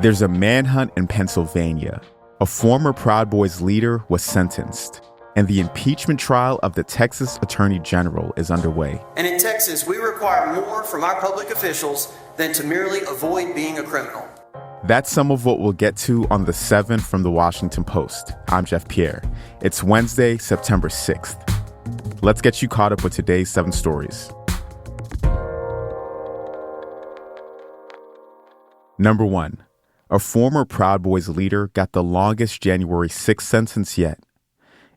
There's a manhunt in Pennsylvania. A former Proud Boys leader was sentenced, and the impeachment trial of the Texas Attorney General is underway. And in Texas, we require more from our public officials than to merely avoid being a criminal. That's some of what we'll get to on The 7 from The Washington Post. I'm Jeff Pierre. It's Wednesday, September 6th. Let's get you caught up with today's 7 stories. Number 1. A former Proud Boys leader got the longest January 6th sentence yet.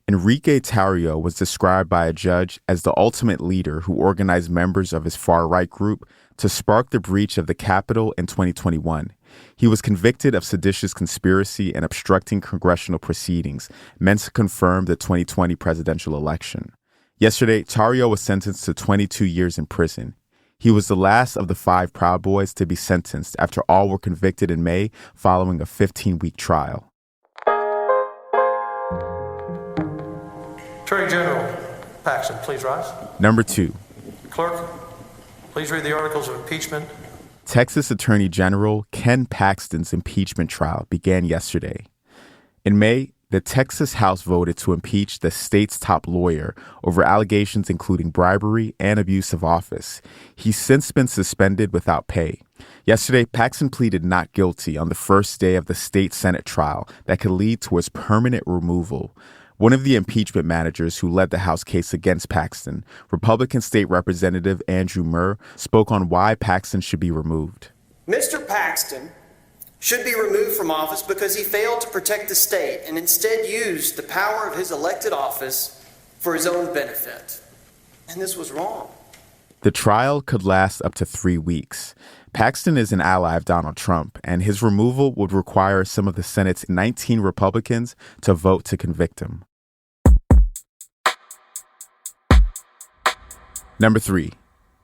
Enrique Tarrio was described by a judge as the ultimate leader who organized members of his far-right group to spark the breach of the Capitol in 2021. He was convicted of seditious conspiracy and obstructing congressional proceedings meant to confirm the 2020 presidential election. Yesterday, Tarrio was sentenced to 22 years in prison. He was the last of the 5 Proud Boys to be sentenced after all were convicted in May following a 15-week trial. Attorney General Paxton, please rise. Number 2. Clerk, please read the articles of impeachment. Texas Attorney General Ken Paxton's impeachment trial began yesterday. In May, the Texas House voted to impeach the state's top lawyer over allegations including bribery and abuse of office. He's since been suspended without pay. Yesterday, Paxton pleaded not guilty on the first day of the state Senate trial that could lead to his permanent removal. One of the impeachment managers who led the House case against Paxton, Republican State Representative Andrew Murr, spoke on why Paxton should be removed. Mr. Paxton should be removed from office because he failed to protect the state and instead used the power of his elected office for his own benefit. And this was wrong. The trial could last up to 3 weeks. Paxton is an ally of Donald Trump, and his removal would require some of the Senate's 19 Republicans to vote to convict him. Number 3.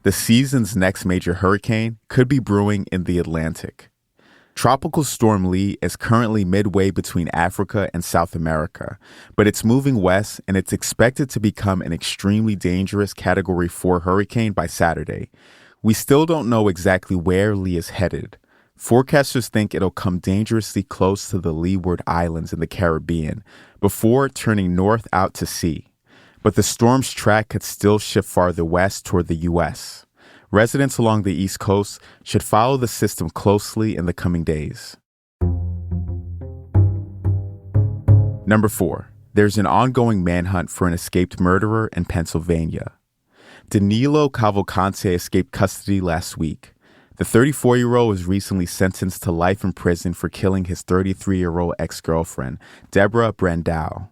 The season's next major hurricane could be brewing in the Atlantic. Tropical Storm Lee is currently midway between Africa and South America, but it's moving west and it's expected to become an extremely dangerous Category 4 hurricane by Saturday. We still don't know exactly where Lee is headed. Forecasters think it'll come dangerously close to the Leeward Islands in the Caribbean before turning north out to sea. But the storm's track could still shift farther west toward the U.S. Residents along the East Coast should follow the system closely in the coming days. Number 4. There's an ongoing manhunt for an escaped murderer in Pennsylvania. Danelo Cavalcante escaped custody last week. The 34-year-old was recently sentenced to life in prison for killing his 33-year-old ex-girlfriend, Deborah Brandow.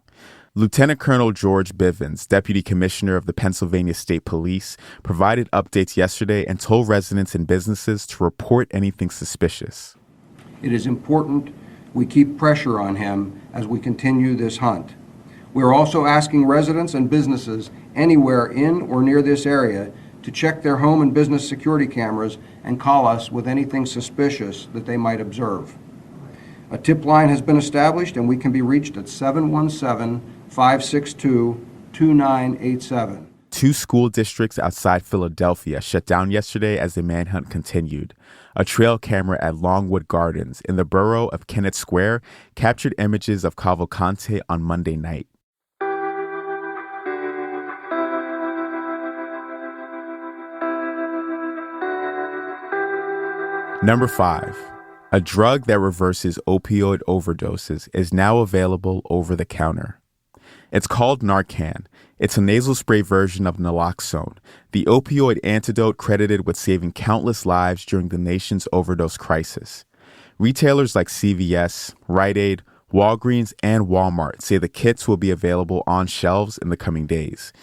Lieutenant Colonel George Bivens, Deputy Commissioner of the Pennsylvania State Police, provided updates yesterday and told residents and businesses to report anything suspicious. It is important we keep pressure on him as we continue this hunt. We are also asking residents and businesses anywhere in or near this area to check their home and business security cameras and call us with anything suspicious that they might observe. A tip line has been established and we can be reached at 717-562-2987. 2 school districts outside Philadelphia shut down yesterday as the manhunt continued. A trail camera at Longwood Gardens in the borough of Kennett Square captured images of Cavalcante on Monday night. Number 5. A drug that reverses opioid overdoses is now available over the counter. It's called Narcan. It's a nasal spray version of naloxone, the opioid antidote credited with saving countless lives during the nation's overdose crisis. Retailers like CVS, Rite Aid, Walgreens, and Walmart say the kits will be available on shelves in the coming days.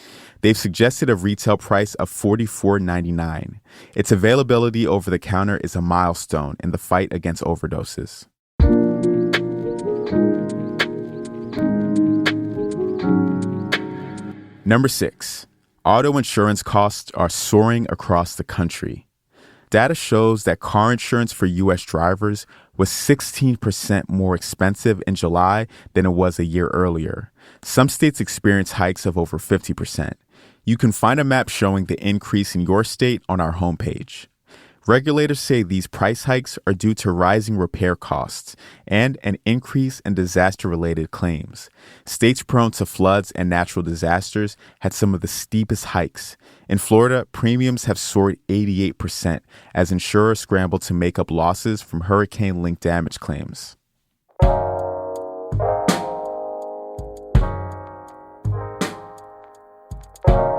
They've suggested a retail price of $44.99. Its availability over the counter is a milestone in the fight against overdoses. Number 6. Auto insurance costs are soaring across the country. Data shows that car insurance for U.S. drivers was 16% more expensive in July than it was a year earlier. Some states experienced hikes of over 50%. You can find a map showing the increase in your state on our homepage. Regulators say these price hikes are due to rising repair costs and an increase in disaster-related claims. States prone to floods and natural disasters had some of the steepest hikes. In Florida, premiums have soared 88% as insurers scramble to make up losses from hurricane-linked damage claims.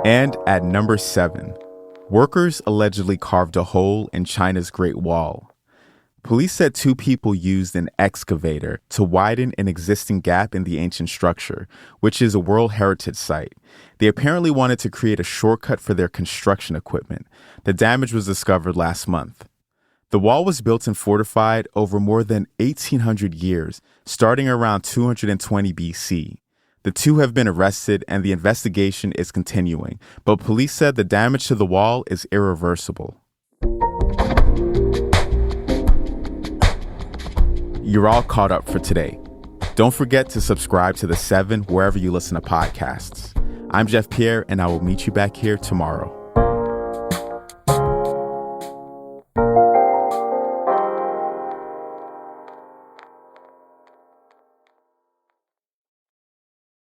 And at number 7, workers allegedly carved a hole in China's Great Wall. Police said 2 people used an excavator to widen an existing gap in the ancient structure, which is a World Heritage Site. They apparently wanted to create a shortcut for their construction equipment. The damage was discovered last month. The wall was built and fortified over more than 1,800 years, starting around 220 BC. The 2 have been arrested and the investigation is continuing, but police said the damage to the wall is irreversible. You're all caught up for today. Don't forget to subscribe to The 7 wherever you listen to podcasts. I'm Jeff Pierre, and I will meet you back here tomorrow.